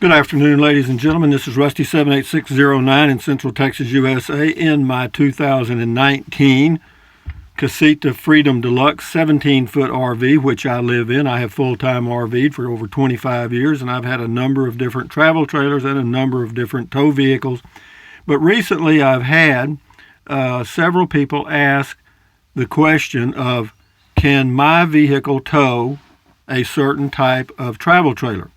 Good afternoon, ladies and gentlemen. This is Rusty 78609 in Central Texas, USA, in my 2019 Casita Freedom Deluxe 17-foot RV, which I live in. I have full-time RV'd for over 25 years, and I've had a number of different travel trailers and a number of different tow vehicles. But recently I've had several people ask the question of, can my vehicle tow a certain type of travel trailer?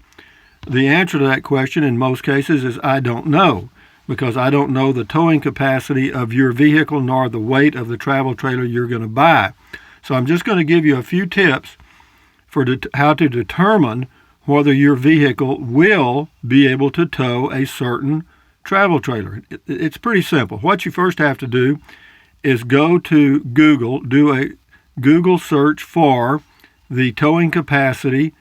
The answer to that question in most cases is I don't know, because I don't know the towing capacity of your vehicle nor the weight of the travel trailer you're going to buy. So I'm just going to give you a few tips for how to determine whether your vehicle will be able to tow a certain travel trailer. It's pretty simple. What you first have to do is go to Google, do a Google search for the towing capacity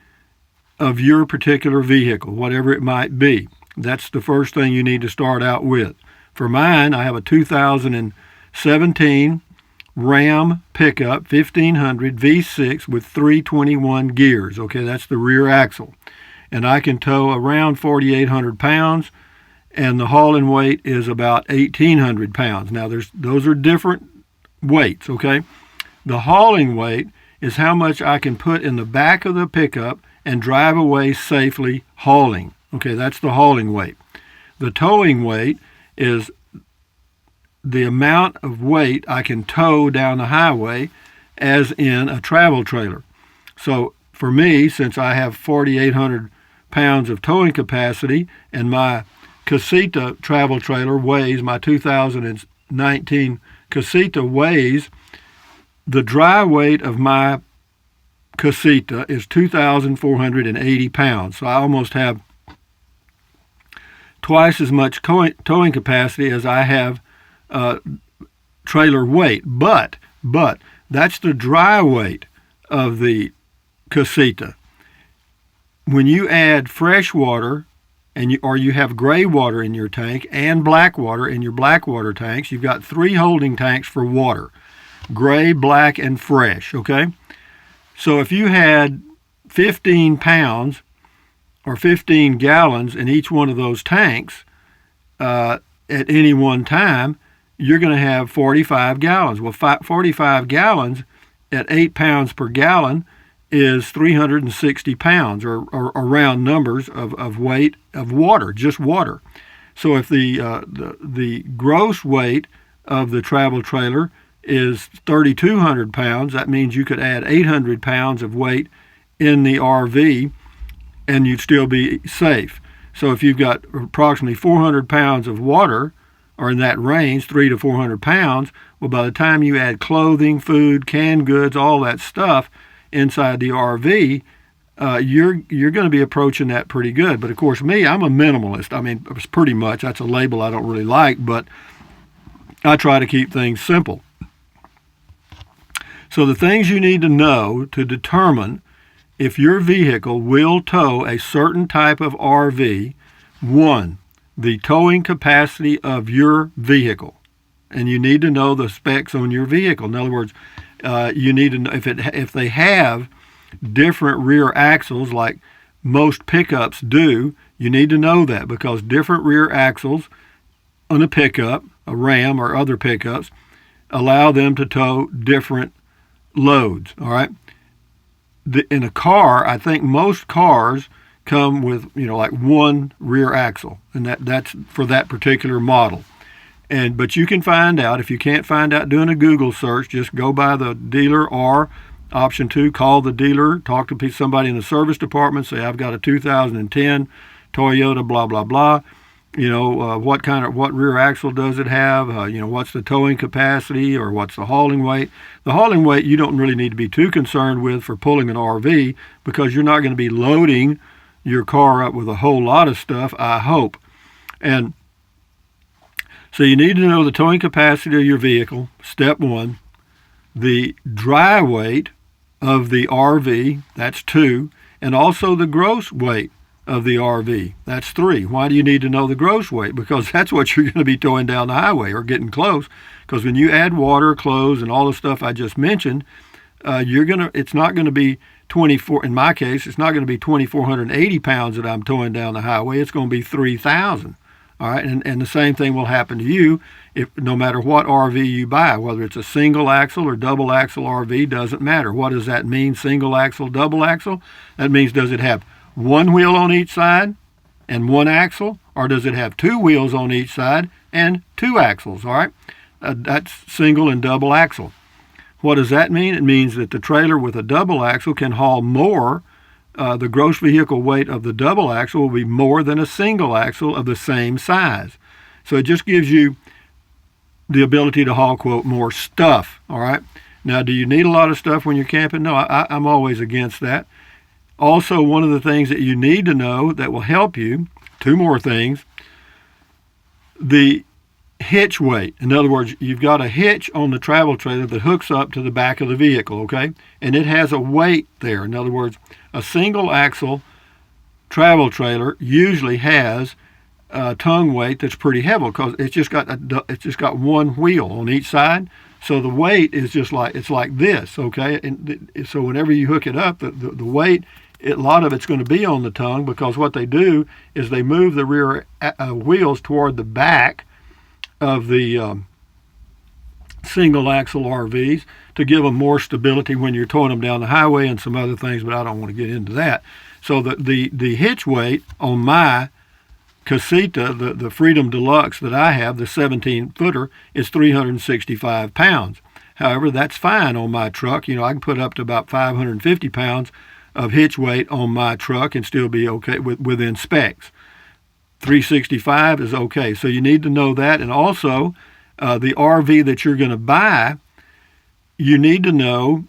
of your particular vehicle, whatever it might be. That's the first thing you need to start out with. For mine, I have a 2017 Ram pickup 1500 V6 with 321 gears. Okay, that's the rear axle. And I can tow around 4,800 pounds, and the hauling weight is about 1,800 pounds. Now, those are different weights, okay? The hauling weight is how much I can put in the back of the pickup and drive away safely hauling. Okay, that's the hauling weight. The towing weight is the amount of weight I can tow down the highway as in a travel trailer. So for me, since I have 4,800 pounds of towing capacity and my Casita travel trailer weighs, my 2019 Casita weighs, the dry weight of my Casita is 2,480 pounds. So I almost have twice as much towing capacity as I have trailer weight. But that's the dry weight of the Casita. When you add fresh water or you have gray water in your tank and black water in your black water tanks, you've got 3 holding tanks for water: gray, black, and fresh, okay? So if you had 15 pounds or 15 gallons in each one of those tanks at any one time, you're going to have 45 gallons. Well, 45 gallons at 8 pounds per gallon is 360 pounds, or round numbers of weight of water, just water. So if the gross weight of the travel trailer is 3,200 pounds, that means you could add 800 pounds of weight in the RV and you'd still be safe. So if you've got approximately 400 pounds of water, or in that range, 300 to 400 pounds, well, by the time you add clothing, food, canned goods, all that stuff inside the RV, you're going to be approaching that pretty good. But of course, me, I'm a minimalist. I mean, it's pretty much, that's a label I don't really like, but I try to keep things simple. So the things you need to know to determine if your vehicle will tow a certain type of RV: 1, the towing capacity of your vehicle. And you need to know the specs on your vehicle. In other words, you need to know if they have different rear axles like most pickups do. You need to know that, because different rear axles on a pickup, a Ram or other pickups, allow them to tow different loads. All right. In a car, I think most cars come with, like one rear axle, and that's for that particular model. But you can find out. If you can't find out doing a Google search, just go by the dealer, or option 2, call the dealer, talk to somebody in the service department, say, I've got a 2010 Toyota blah blah blah. What rear axle does it have? What's the towing capacity, or what's the hauling weight? The hauling weight you don't really need to be too concerned with for pulling an RV, because you're not going to be loading your car up with a whole lot of stuff, I hope. And so you need to know the towing capacity of your vehicle, step 1. The dry weight of the RV, that's 2. And also the gross weight of the RV, that's 3. Why do you need to know the gross weight? Because that's what you're going to be towing down the highway or getting close. Because when you add water, clothes, and all the stuff I just mentioned, it's not going to be in my case, it's not going to be 2,480 pounds that I'm towing down the highway. It's going to be 3,000. All right, and the same thing will happen to you no matter what RV you buy, whether it's a single axle or double axle RV, doesn't matter. What does that mean, single axle, double axle? That means, does it have one wheel on each side and one axle, or does it have two wheels on each side and two axles? All right, that's single and double axle. What does that mean? It means that the trailer with a double axle can haul more. The gross vehicle weight of the double axle will be more than a single axle of the same size. So it just gives you the ability to haul, quote, more stuff. All right. Now, do you need a lot of stuff when you're camping? No, I'm always against that. Also, one of the things that you need to know that will help you, two more things, the hitch weight. In other words, you've got a hitch on the travel trailer that hooks up to the back of the vehicle, okay? And it has a weight there. In other words, a single axle travel trailer usually has a tongue weight that's pretty heavy because it's just got one wheel on each side. So the weight is just like, it's like this, okay? And so whenever you hook it up, the weight, a lot of it's going to be on the tongue, because what they do is they move the rear wheels toward the back of the single axle RVs to give them more stability when you're towing them down the highway and some other things, but I don't want to get into that. So the hitch weight on my Casita, the Freedom Deluxe that I have, the 17-footer, is 365 pounds. However, that's fine on my truck. You know, I can put up to about 550 pounds of hitch weight on my truck and still be okay within specs. 365 is okay. So you need to know that. And also, the RV that you're going to buy, you need to know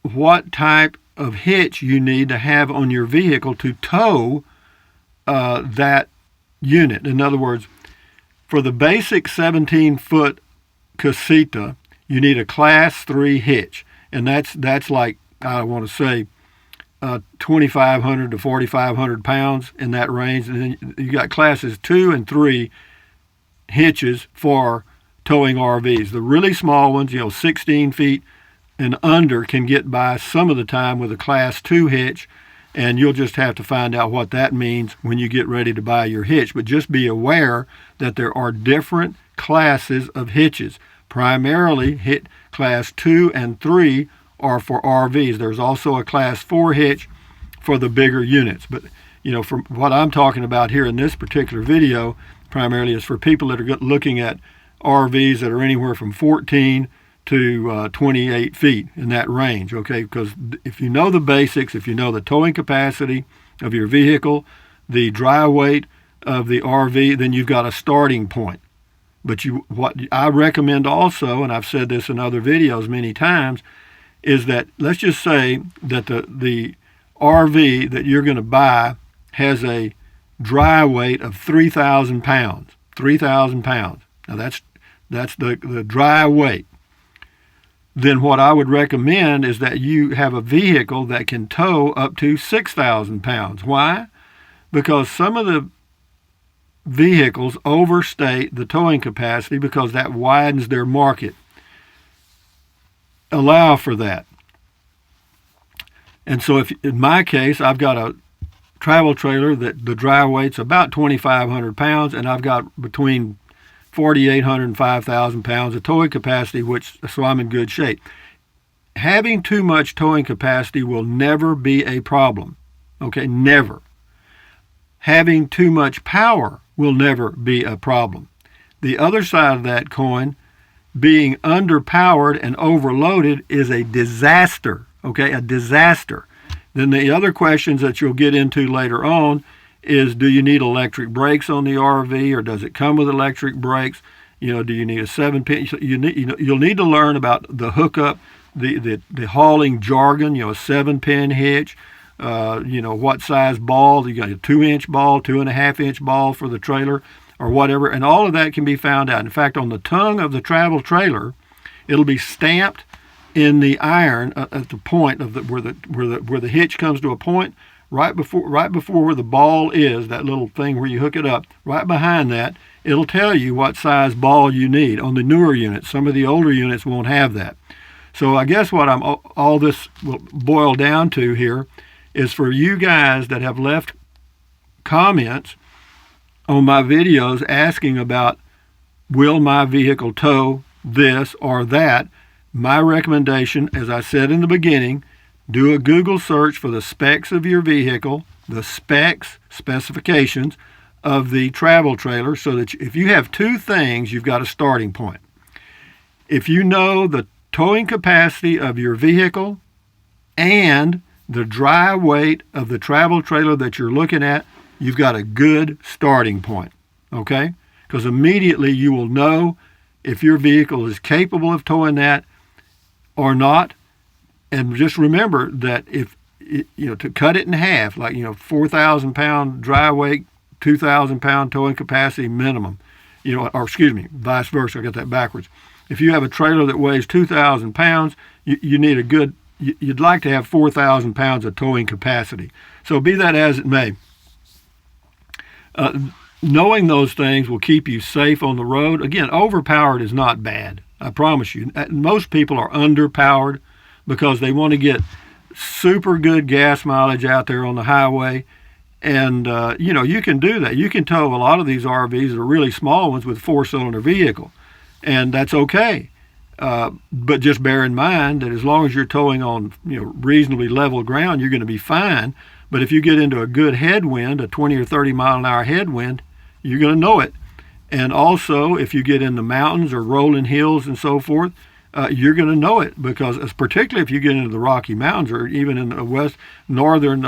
what type of hitch you need to have on your vehicle to tow that unit. In other words, for the basic 17-foot Casita, you need a Class 3 hitch. And that's like, I want to say, 2,500 to 4,500 pounds, in that range. And then you got classes 2 and 3 hitches for towing RVs. The really small ones, 16 feet and under, can get by some of the time with a Class 2 hitch, and you'll just have to find out what that means when you get ready to buy your hitch. But just be aware that there are different classes of hitches. Primarily, Class 2 and 3 are for RVs. There's also a Class 4 hitch for the bigger units. But, from what I'm talking about here in this particular video, primarily is for people that are looking at RVs that are anywhere from 14 to 28 feet, in that range, okay? Because if you know the basics, if you know the towing capacity of your vehicle, the dry weight of the RV, then you've got a starting point. But what I recommend also, and I've said this in other videos many times, is that let's just say that the RV that you're going to buy has a dry weight of 3,000 pounds. 3,000 pounds. Now that's the dry weight. Then what I would recommend is that you have a vehicle that can tow up to 6,000 pounds. Why? Because some of the vehicles overstate the towing capacity because that widens their market. Allow for that. And so if in my case, I've got a travel trailer that the dry weight's about 2,500 pounds, and I've got between 4,800 and 5,000 pounds of towing capacity, so I'm in good shape. Having too much towing capacity will never be a problem. Okay, never. Having too much power will never be a problem. The other side of that coin, being underpowered and overloaded, is a disaster, okay, a disaster. Then the other questions that you'll get into later on is, do you need electric brakes on the RV, or does it come with electric brakes? Do you need a 7-pin? You'll need to learn about the hookup, the hauling jargon, a 7-pin hitch, what size ball. You got a 2-inch ball, 2.5-inch ball for the trailer, or whatever, and all of that can be found out. In fact, on the tongue of the travel trailer, it'll be stamped in the iron at the point of where the hitch comes to a point, right before where the ball is, that little thing where you hook it up. Right behind that, it'll tell you what size ball you need. On the newer units, some of the older units won't have that. So I guess what all this will boil down to here is for you guys that have left comments on my videos asking about, will my vehicle tow this or that? My recommendation, as I said in the beginning, do a Google search for the specs of your vehicle, the specifications of the travel trailer, so that if you have two things, you've got a starting point. If you know the towing capacity of your vehicle and the dry weight of the travel trailer that you're looking at, you've got a good starting point, okay? Because immediately you will know if your vehicle is capable of towing that or not. And just remember that if, to cut it in half, like, 4,000 pound dry weight, 2,000 pound towing capacity minimum, vice versa, I got that backwards. If you have a trailer that weighs 2,000 pounds, you need you'd like to have 4,000 pounds of towing capacity. So be that as it may, knowing those things will keep you safe on the road. Again, overpowered is not bad. I promise you. Most people are underpowered because they want to get super good gas mileage out there on the highway. And, you can do that. You can tow a lot of these RVs that are really small ones with a 4-cylinder vehicle. And that's okay. But just bear in mind that as long as you're towing on, reasonably level ground, you're going to be fine. But if you get into a good headwind, a 20 or 30 mile an hour headwind, you're going to know it. And also, if you get in the mountains or rolling hills and so forth, you're going to know it, because particularly if you get into the Rocky Mountains or even in the northern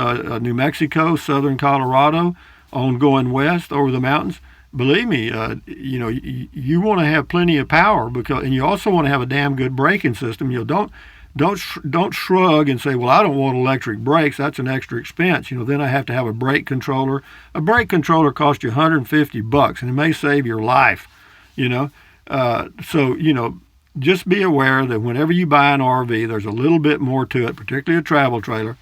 New Mexico, southern Colorado, on going west over the mountains, believe me, you want to have plenty of power, and you also want to have a damn good braking system. Don't shrug and say, well, I don't want electric brakes. That's an extra expense. Then I have to have a brake controller. A brake controller costs you $150, and it may save your life. Just be aware that whenever you buy an RV, there's a little bit more to it, particularly a travel trailer,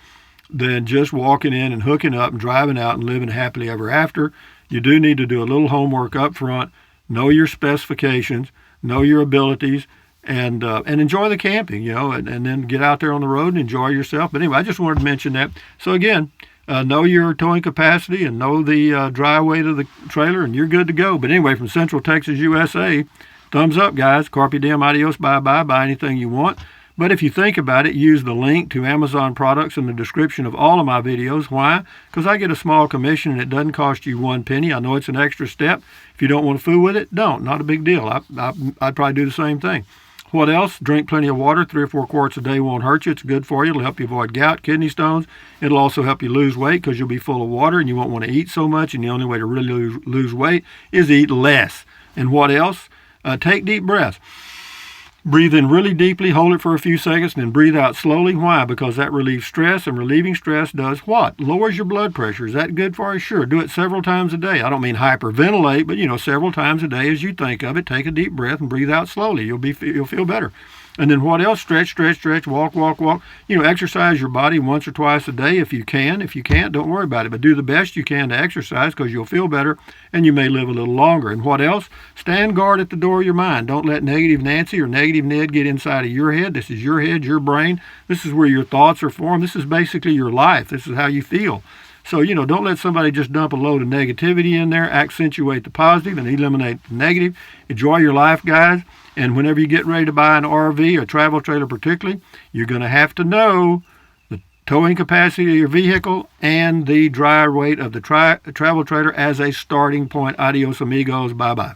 than just walking in and hooking up and driving out and living happily ever after. You do need to do a little homework up front, know your specifications, know your abilities, and enjoy the camping, and then get out there on the road and enjoy yourself. But anyway, I just wanted to mention that. So again, know your towing capacity and know the dry weight of the trailer, and you're good to go. But anyway, from Central Texas, USA, thumbs up, guys. Carpe diem, adios, bye-bye. Buy anything you want. But if you think about it, use the link to Amazon products in the description of all of my videos. Why? Because I get a small commission and it doesn't cost you 1 penny. I know it's an extra step. If you don't want to fool with it, don't. Not a big deal. I'd probably do the same thing. What else? Drink plenty of water. 3 or 4 quarts a day won't hurt you. It's good for you. It'll help you avoid gout, kidney stones. It'll also help you lose weight because you'll be full of water and you won't want to eat so much. And the only way to really lose weight is eat less. And what else? Take deep breaths. Breathe in really deeply, hold it for a few seconds, and then breathe out slowly. Why? Because that relieves stress, and relieving stress does what? Lowers your blood pressure. Is that good for you? Sure. Do it several times a day. I don't mean hyperventilate, but several times a day as you think of it. Take a deep breath and breathe out slowly. You'll feel better. And then what else? Stretch, walk. Exercise your body once or twice a day if you can. If you can't, don't worry about it. But do the best you can to exercise, because you'll feel better and you may live a little longer. And what else? Stand guard at the door of your mind. Don't let negative Nancy or negative Ned get inside of your head. This is your head, your brain. This is where your thoughts are formed. This is basically your life. This is how you feel. So, don't let somebody just dump a load of negativity in there. Accentuate the positive and eliminate the negative. Enjoy your life, guys. And whenever you get ready to buy an RV or travel trailer particularly, you're going to have to know the towing capacity of your vehicle and the dry weight of the travel trailer as a starting point. Adios, amigos. Bye-bye.